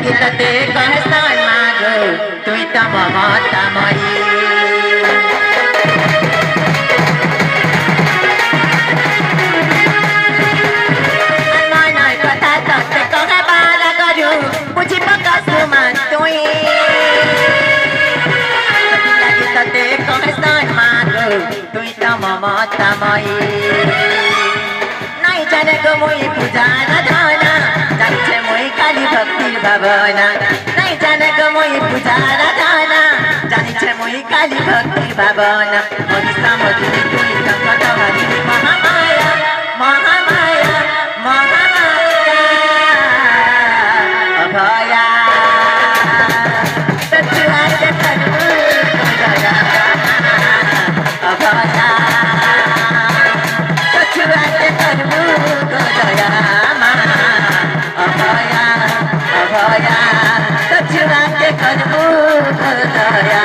गीतते कहसान माग तुई त ममतामयी मनय कथा तत्ते कहे बारा गरु बुझी पकासुमा तुई गीतते कहसान माग तुई त ममतामयी नहीं जाने को मुई पूजा न जाना जाने मुई काली भक्ति भावना नहीं जाने को मुई पूजा न जाना जाने मुई काली भक्ति भावना मोरी सामग्री तुई संकट हरी महामाया महामाया महामाया अभया सत्य तनु दया अभया सत्य तनु दया अभया अभया सच्चिदानंद कनमु दया